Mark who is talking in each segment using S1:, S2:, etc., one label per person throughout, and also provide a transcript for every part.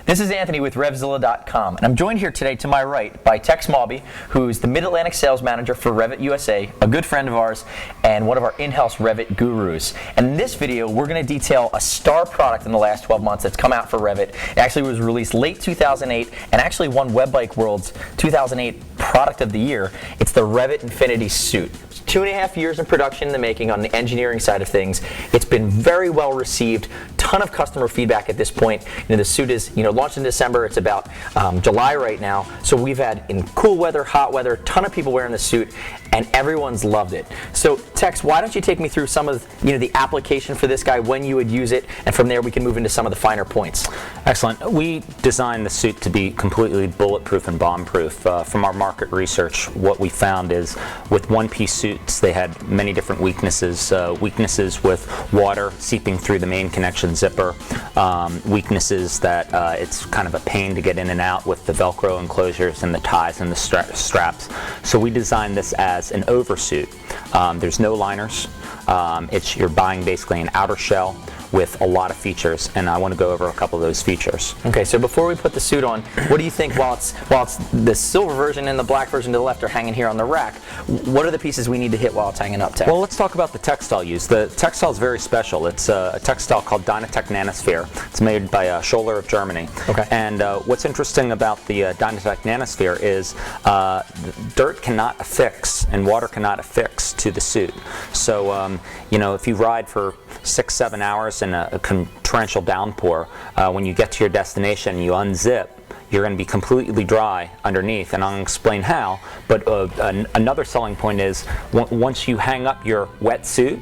S1: This is Anthony with RevZilla.com, and I'm joined here today to my right by Tex Maulby, who's the Mid-Atlantic Sales Manager for REV'IT USA, a good friend of ours, and one of our in-house REV'IT gurus. And in this video, we're going to detail a star product in the last 12 months that's come out for REV'IT. It actually was released late 2008 and actually won Web Bike World's 2008 Product of the Year. It's the REV'IT Infinity Suit. 2.5 years in production in the making on the engineering side of things. It's been very well received. Ton of customer feedback at this point. The suit is launched in December. It's about July right now. So we've had in cool weather, hot weather, ton of people wearing the suit, and everyone's loved it. So Tex, why don't you take me through some of the application for this guy, when you would use it, and from there we can move into some of the finer points.
S2: Excellent. We designed the suit to be completely bulletproof and bomb-proof. From our market research, what we found is with one-piece suits, they had many different weaknesses. Weaknesses with water seeping through the main connection zipper. Weaknesses that it's kind of a pain to get in and out with the Velcro enclosures and the ties and the straps. So we designed this as an oversuit. There's no liners. You're buying basically an outer shell with a lot of features, and I want to go over a couple of those features.
S1: Okay, so before we put the suit on, what do you think, while it's the silver version and the black version to the left are hanging here on the rack, what are the pieces we need to hit while it's hanging up, Tex?
S2: Well, let's talk about the textile used. The textile is very special. It's a textile called Dynatec NanoSphere. It's made by Scholler of Germany. Okay. And what's interesting about the Dynatec NanoSphere is dirt cannot affix and water cannot affix to the suit. So, if you ride for 6-7 hours in a torrential downpour, when you get to your destination, you unzip, you're going to be completely dry underneath, and I'll explain how. But another selling point is once you hang up your wet suit,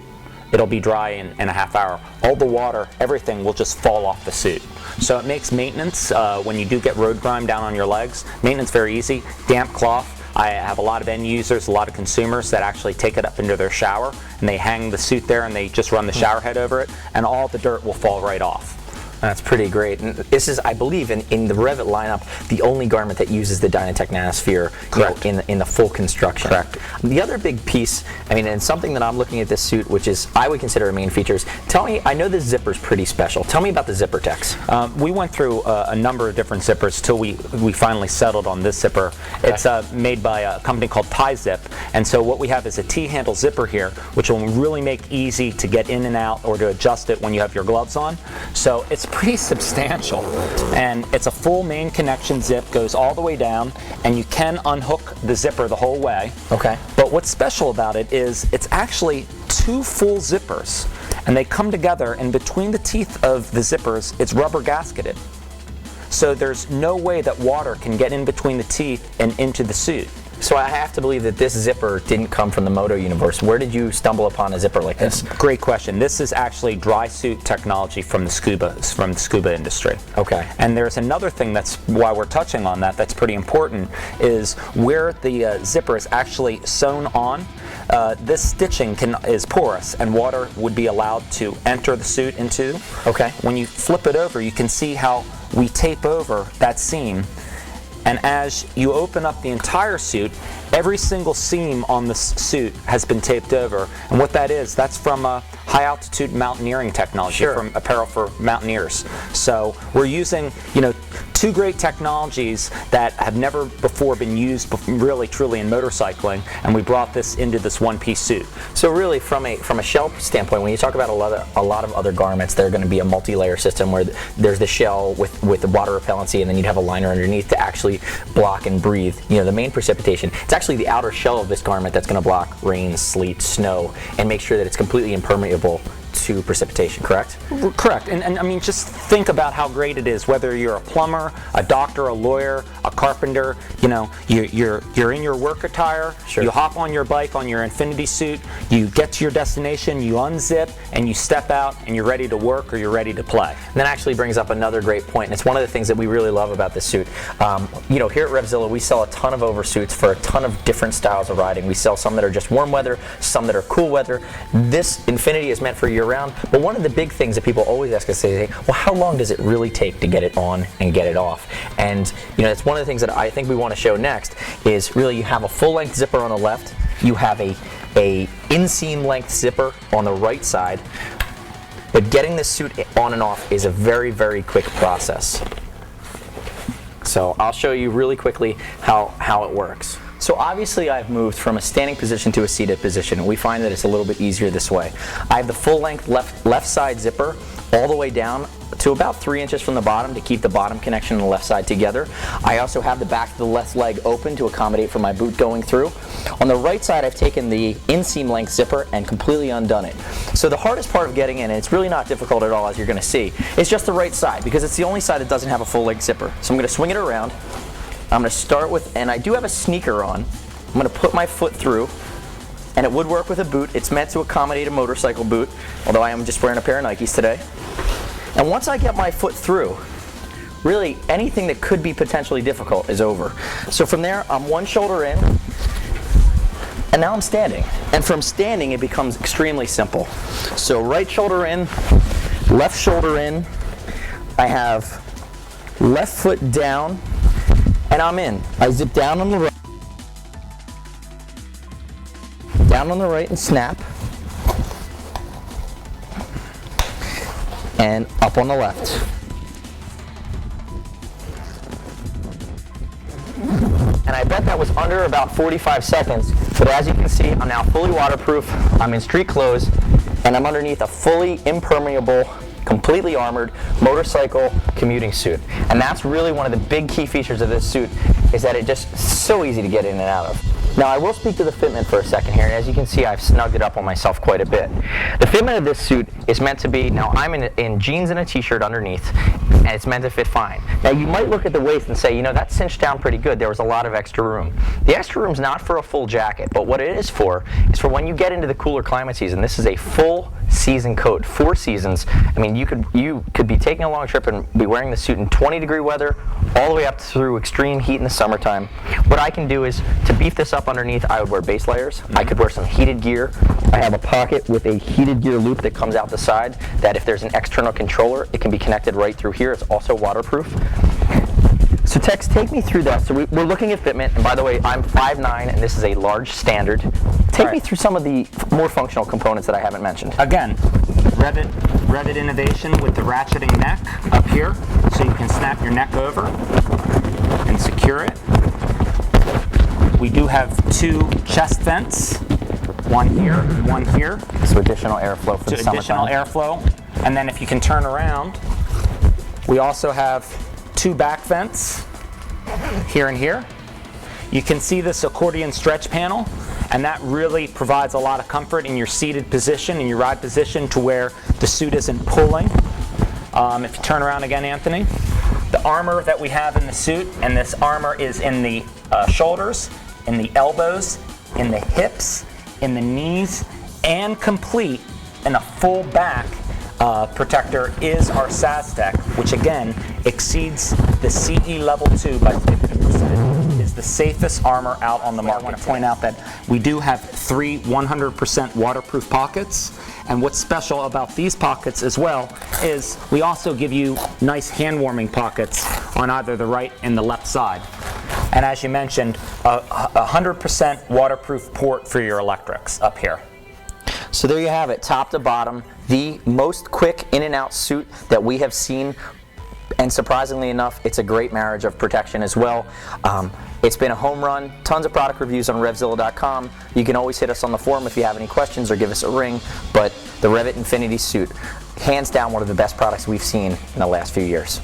S2: it'll be dry in a half hour. All the water, everything will just fall off the suit. So it makes maintenance, when you do get road grime down on your legs, maintenance very easy. Damp cloth. I have a lot of end users, a lot of consumers that actually take it up into their shower, and they hang the suit there and they just run the shower head over it, and all the dirt will fall right off.
S1: That's pretty great. And this is, I believe, in the REV'IT lineup, the only garment that uses the Dynatec NanoSphere in the full construction.
S2: Correct.
S1: The other big piece, and something that I'm looking at this suit, which is I would consider a main features. Tell me, I know this zipper's pretty special. Tell me about the zipper, Tex.
S2: We went through a number of different zippers till we finally settled on this zipper. Okay. It's made by a company called Zip, and so what we have is a T-handle zipper here, which will really make easy to get in and out or to adjust it when you have your gloves on. So it's pretty substantial, and it's a full main connection zip, goes all the way down, and you can unhook the zipper the whole way. Okay. But what's special about it is it's actually 2 full zippers, and they come together, and between the teeth of the zippers it's rubber gasketed. So there's no way that water can get in between the teeth and into the suit. So I have to believe that this zipper didn't come from the moto universe. Where did you stumble upon a zipper like this? Great question. This is actually dry suit technology from the SCUBA industry. Okay. And there's another thing that's why we're touching on that's pretty important, is where the zipper is actually sewn on. This stitching is porous, and water would be allowed to enter the suit into. Okay. When you flip it over, you can see how we tape over that seam. And as you open up the entire suit, every single seam on the suit has been taped over. And what that is, that's from high altitude mountaineering technology, from apparel for mountaineers. So we're using, 2 great technologies that have never before been used really truly in motorcycling, and we brought this into this one-piece suit.
S1: So really, from a shell standpoint, when you talk about a lot of other garments, they're going to be a multi-layer system where there's the shell with the water repellency, and then you'd have a liner underneath to actually block and breathe the main precipitation. It's actually the outer shell of this garment that's going to block rain, sleet, snow, and make sure that it's completely impermeable to precipitation, correct?
S2: Correct. And just think about how great it is, whether you're a plumber, a doctor, a lawyer, a carpenter, you're in your work attire, you hop on your bike on your Infinity suit, you get to your destination, you unzip, and you step out, and you're ready to work or you're ready to play.
S1: And that actually brings up another great point, and it's one of the things that we really love about this suit. Here at RevZilla, we sell a ton of oversuits for a ton of different styles of riding. We sell some that are just warm weather, some that are cool weather. This Infinity is meant for year-round, but one of the big things that people always ask us is, well, how long does it really take to get it on and get it off? And it's one of the things that I think we want to show next is really you have a full-length zipper on the left, you have a inseam length zipper on the right side, but getting this suit on and off is a very, very quick process. So I'll show you really quickly how it works. So obviously I've moved from a standing position to a seated position. We find that it's a little bit easier this way. I have the full length left side zipper all the way down to about 3 inches from the bottom to keep the bottom connection on the left side together. I also have the back of the left leg open to accommodate for my boot going through. On the right side, I've taken the inseam length zipper and completely undone it. So the hardest part of getting in, and it's really not difficult at all as you're going to see, is just the right side because it's the only side that doesn't have a full length zipper. So I'm going to swing it around. I'm going to start with, and I do have a sneaker on, I'm going to put my foot through, and it would work with a boot. It's meant to accommodate a motorcycle boot, although I am just wearing a pair of Nikes today. And once I get my foot through, really anything that could be potentially difficult is over. So from there, I'm one shoulder in, and now I'm standing. And from standing, it becomes extremely simple. So right shoulder in, left shoulder in, I have left foot down, and I'm in. I zip down on the right, and snap, and up on the left. And I bet that was under about 45 seconds, but as you can see, I'm now fully waterproof, I'm in street clothes, and I'm underneath a fully impermeable, completely armored motorcycle commuting suit. And that's really one of the big key features of this suit, is that it's just so easy to get in and out of. Now I will speak to the fitment for a second here, and as you can see, I've snugged it up on myself quite a bit. The fitment of this suit is meant to be, now I'm in jeans and a t-shirt underneath, and it's meant to fit fine. Now you might look at the waist and say, you know, that's cinched down pretty good, there was a lot of extra room. The extra room's not for a full jacket, but what it is for when you get into the cooler climate season. This is a full season coat, 4 seasons. I mean, you could be taking a long trip and be wearing the suit in 20-degree weather, all the way up through extreme heat in the summertime. What I can do is, to beef this up underneath, I would wear base layers. I could wear some heated gear. I have a pocket with a heated gear loop that comes out the side, that if there's an external controller, it can be connected right through here. It's also waterproof. So Tex, take me through that. So we're looking at fitment, and by the way, I'm 5'9", and this is a large standard. Take me through some of the more functional components that I haven't mentioned.
S2: Again, REV'IT innovation with the ratcheting neck up here, so you can snap your neck over and secure it. We do have 2 chest vents, one here and one here.
S1: So additional airflow for the summertime.
S2: Additional airflow. And then if you can turn around, we also have 2 back vents here and here. You can see this accordion stretch panel, and that really provides a lot of comfort in your seated position, in your ride position, to where the suit isn't pulling. If you turn around again, Anthony, the armor that we have in the suit, and this armor is in the shoulders, in the elbows, in the hips, in the knees, and complete in a full back protector is our SAS-TEC, which again exceeds the CE level 2 by 50%. Is the safest armor out on the market. I want to point out that we do have 3 100% waterproof pockets, and what's special about these pockets as well is we also give you nice hand warming pockets on either the right and the left side. And as you mentioned, 100% waterproof port for your electrics up here.
S1: So there you have it, top to bottom, the most quick in and out suit that we have seen, and surprisingly enough, it's a great marriage of protection as well. It's been a home run, tons of product reviews on RevZilla.com. You can always hit us on the forum if you have any questions or give us a ring, but the REV'IT Infinity suit, hands down one of the best products we've seen in the last few years.